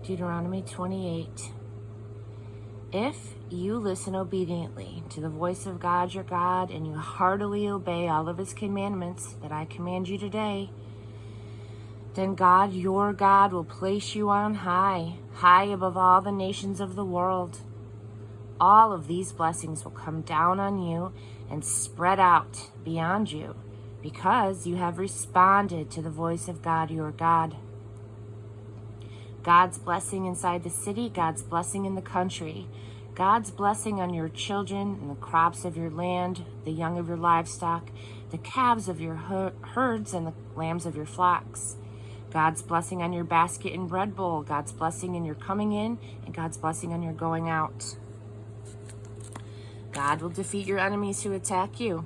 Deuteronomy 28. If you listen obediently to the voice of God your God, and you heartily obey all of his commandments that I command you today, then God your God will place you on high, high above all the nations of the world. All of these blessings will come down on you and spread out beyond you, because you have responded to the voice of God your God. God's blessing inside the city, God's blessing in the country, God's blessing on your children and the crops of your land, the young of your livestock, the calves of your herds and the lambs of your flocks. God's blessing on your basket and bread bowl, God's blessing in your coming in, and God's blessing on your going out. God will defeat your enemies who attack you.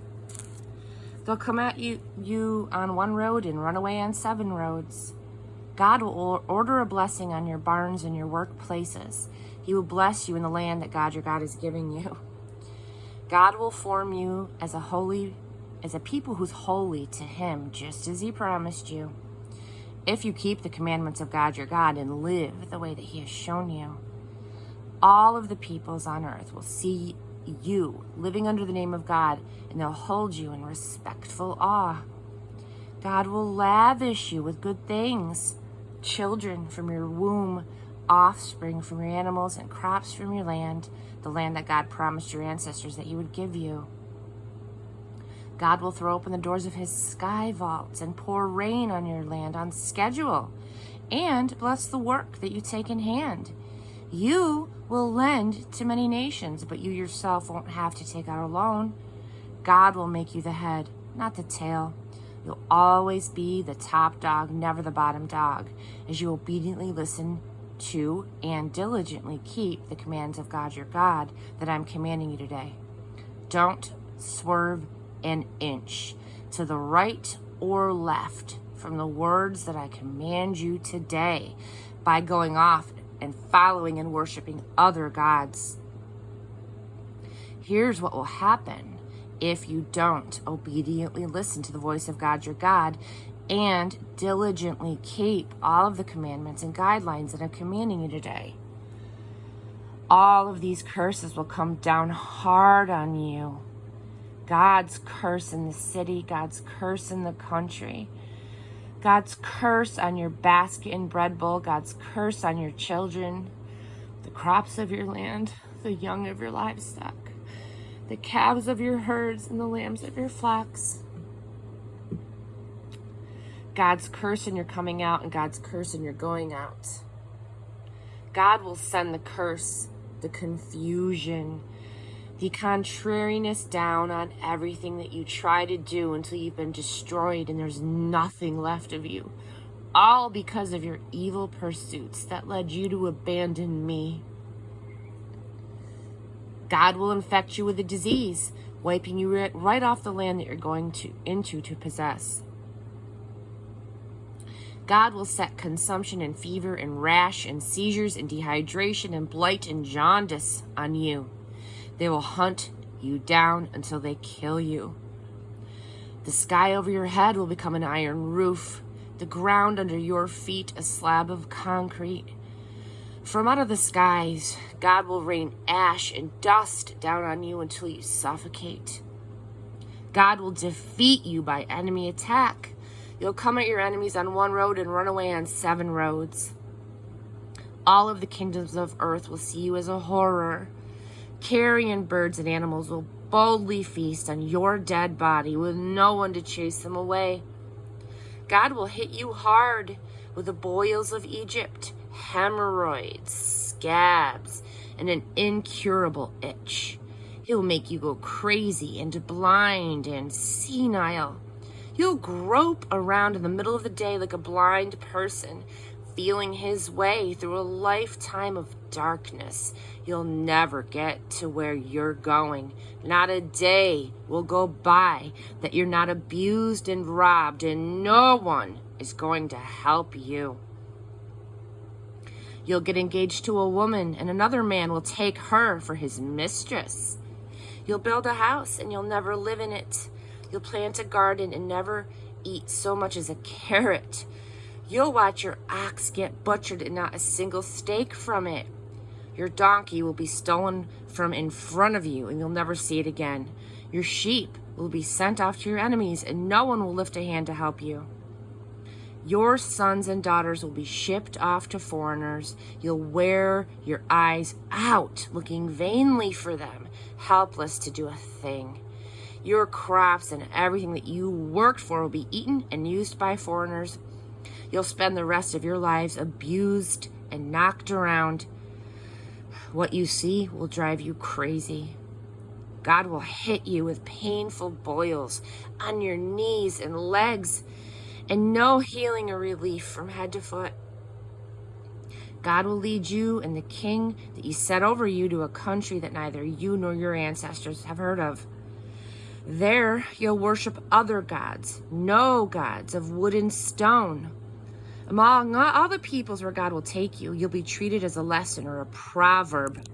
They'll come at you on one road and run away on 7 roads. God will order a blessing on your barns and your workplaces. He will bless you in the land that God your God is giving you. God will form you as a people who's holy to him, just as he promised you, if you keep the commandments of God your God and live the way that he has shown you. All of the peoples on earth will see you living under the name of God, and they'll hold you in respectful awe. God will lavish you with good things, children from your womb, offspring from your animals, and crops from your land, the land that God promised your ancestors that he would give you. God will throw open the doors of his sky vaults and pour rain on your land on schedule, and bless the work that you take in hand. You will lend to many nations, but you yourself won't have to take out a loan. God will make you the head, not the tail. You'll always be the top dog, never the bottom dog, as you obediently listen to and diligently keep the commands of God your God that I'm commanding you today. Don't swerve an inch to the right or left from the words that I command you today by going off and following and worshiping other gods. Here's what will happen if you don't obediently listen to the voice of God your God and diligently keep all of the commandments and guidelines that I'm commanding you today. All of these curses will come down hard on you. God's curse in the city, God's curse in the country, God's curse on your basket and bread bowl, God's curse on your children, the crops of your land, the young of your livestock, the calves of your herds, and the lambs of your flocks. God's curse in your coming out and God's curse in your going out. God will send the curse, the confusion, the contrariness down on everything that you try to do until you've been destroyed and there's nothing left of you. All because of your evil pursuits that led you to abandon me. God will infect you with a disease, wiping you right off the land that you're going into to possess. God will set consumption and fever and rash and seizures and dehydration and blight and jaundice on you. They will hunt you down until they kill you. The sky over your head will become an iron roof, the ground under your feet a slab of concrete. From out of the skies, God will rain ash and dust down on you until you suffocate. God will defeat you by enemy attack. You'll come at your enemies on one road and run away on 7 roads. All of the kingdoms of earth will see you as a horror. Carrion birds and animals will boldly feast on your dead body with no one to chase them away. God will hit you hard with the boils of Egypt, hemorrhoids, scabs, and an incurable itch. He'll make you go crazy and blind and senile. You'll grope around in the middle of the day like a blind person, feeling his way through a lifetime of darkness. You'll never get to where you're going. Not a day will go by that you're not abused and robbed, and no one is going to help you. You'll get engaged to a woman, and another man will take her for his mistress. You'll build a house, and you'll never live in it. You'll plant a garden and never eat so much as a carrot. You'll watch your ox get butchered and not a single steak from it. Your donkey will be stolen from in front of you, and you'll never see it again. Your sheep will be sent off to your enemies, and no one will lift a hand to help you. Your sons and daughters will be shipped off to foreigners. You'll wear your eyes out, looking vainly for them, helpless to do a thing. Your crops and everything that you worked for will be eaten and used by foreigners. You'll spend the rest of your lives abused and knocked around. What you see will drive you crazy. God will hit you with painful boils on your knees and legs, and no healing or relief from head to foot. God will lead you and the king that he set over you to a country that neither you nor your ancestors have heard of. There you'll worship other gods, no gods of wood and stone. Among all the peoples where God will take you, you'll be treated as a lesson or a proverb,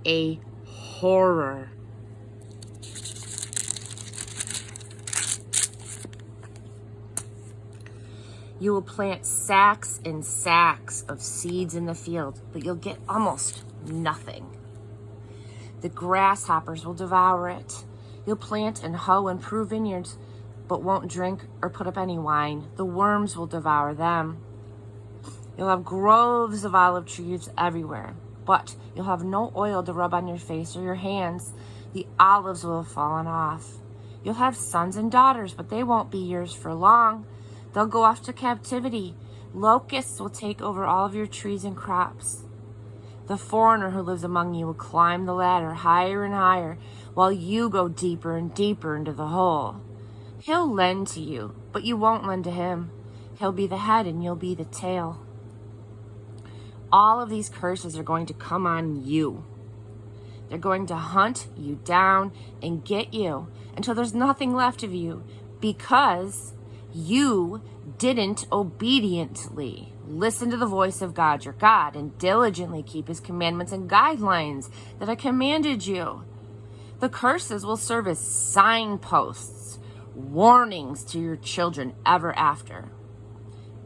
a horror. You will plant sacks and sacks of seeds in the field, but you'll get almost nothing. The grasshoppers will devour it. You'll plant and hoe and prune vineyards, but won't drink or put up any wine. The worms will devour them. You'll have groves of olive trees everywhere, but you'll have no oil to rub on your face or your hands. The olives will have fallen off. You'll have sons and daughters, but they won't be yours for long. They'll go off to captivity. Locusts will take over all of your trees and crops. The foreigner who lives among you will climb the ladder higher and higher, while you go deeper and deeper into the hole. He'll lend to you, but you won't lend to him. He'll be the head and you'll be the tail. All of these curses are going to come on you. They're going to hunt you down and get you until there's nothing left of you, because you didn't obediently listen to the voice of God, your God, and diligently keep his commandments and guidelines that I commanded you. The curses will serve as signposts, warnings to your children ever after.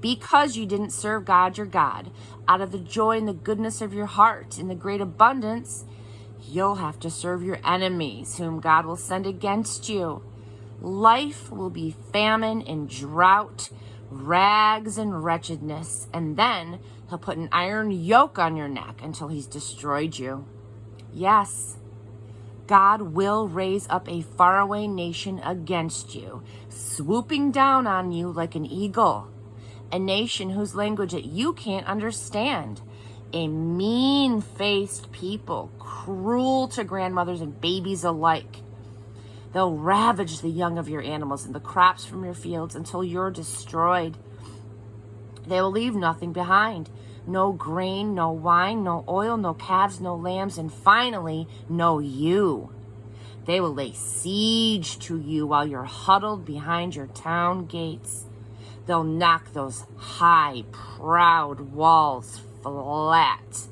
Because you didn't serve God, your God, out of the joy and the goodness of your heart in the great abundance, you'll have to serve your enemies, whom God will send against you. Life will be famine and drought, rags and wretchedness, and then he'll put an iron yoke on your neck until he's destroyed you. Yes, God will raise up a faraway nation against you, swooping down on you like an eagle, a nation whose language that you can't understand, a mean-faced people, cruel to grandmothers and babies alike. They'll ravage the young of your animals and the crops from your fields until you're destroyed. They will leave nothing behind. No grain, no wine, no oil, no calves, no lambs, and finally, no you. They will lay siege to you while you're huddled behind your town gates. They'll knock those high, proud walls flat.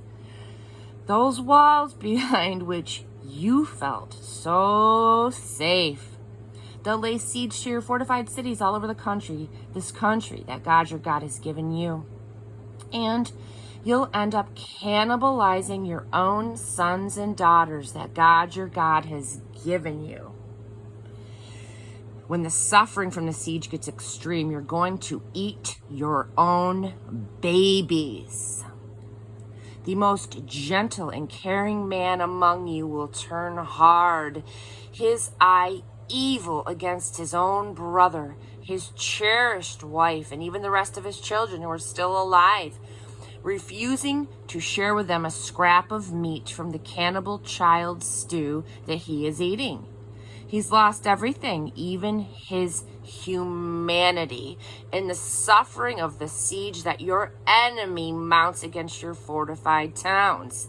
Those walls behind which you felt so safe. They'll lay siege to your fortified cities all over the country, this country that God your God has given you. And you'll end up cannibalizing your own sons and daughters that God your God has given you. When the suffering from the siege gets extreme, you're going to eat your own babies. The most gentle and caring man among you will turn hard, his eye evil against his own brother, his cherished wife, and even the rest of his children who are still alive, refusing to share with them a scrap of meat from the cannibal child's stew that he is eating. He's lost everything, even his humanity, in the suffering of the siege that your enemy mounts against your fortified towns.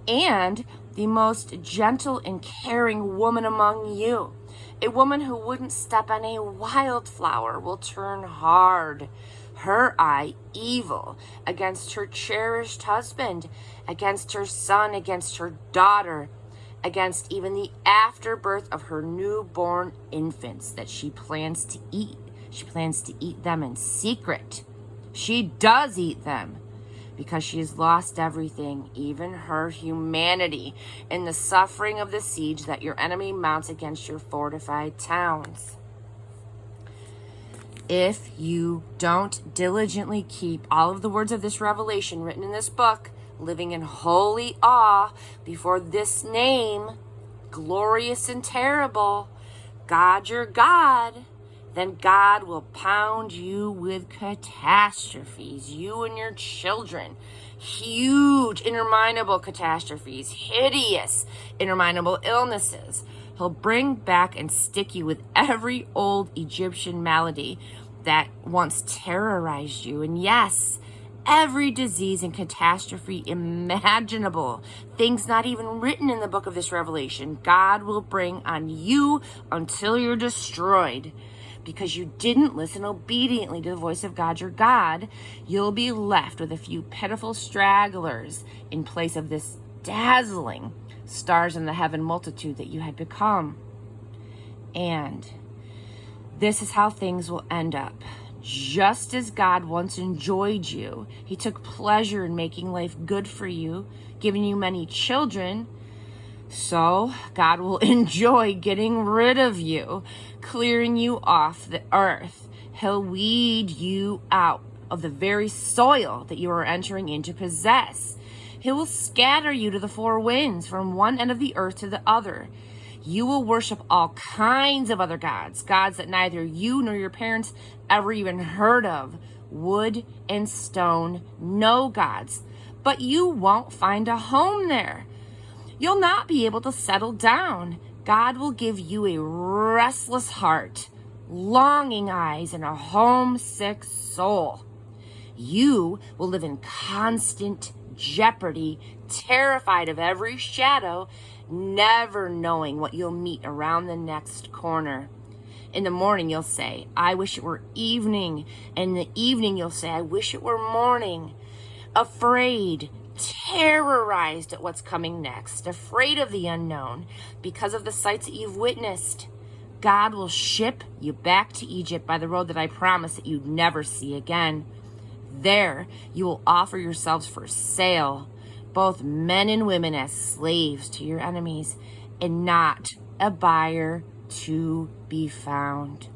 And the most gentle and caring woman among you, a woman who wouldn't step on a wildflower, will turn hard, her eye evil against her cherished husband, against her son, against her daughter, against even the afterbirth of her newborn infants that she plans to eat. She plans to eat them in secret She does eat them because she has lost everything, even her humanity, in the suffering of the siege that your enemy mounts against your fortified towns. If you don't diligently keep all of the words of this revelation written in this book, living in holy awe before this name, glorious and terrible, God your God, then God will pound you with catastrophes, you and your children. Huge, interminable catastrophes, hideous, interminable illnesses. He'll bring back and stick you with every old Egyptian malady that once terrorized you. And yes, every disease and catastrophe imaginable, things not even written in the book of this revelation, God will bring on you until you're destroyed. Because you didn't listen obediently to the voice of God your God, you'll be left with a few pitiful stragglers in place of this dazzling stars in the heaven multitude that you had become. And this is how things will end up. Just as God once enjoyed you, he took pleasure in making life good for you, giving you many children, so God will enjoy getting rid of you, clearing you off the earth. He'll weed you out of the very soil that you are entering in to possess. He will scatter you to the four winds, from one end of the earth to the other. You will worship all kinds of other gods, gods that neither you nor your parents ever even heard of. Wood and stone, no gods. But you won't find a home there. You'll not be able to settle down. God will give you a restless heart, longing eyes, and a homesick soul. You will live in constant jeopardy, terrified of every shadow, never knowing what you'll meet around the next corner. In the morning, you'll say, I wish it were evening. And in the evening, you'll say, I wish it were morning. Afraid, terrorized at what's coming next, afraid of the unknown because of the sights that you've witnessed. God will ship you back to Egypt by the road that I promised that you'd never see again. There you will offer yourselves for sale, both men and women, as slaves to your enemies, and not a buyer to be found.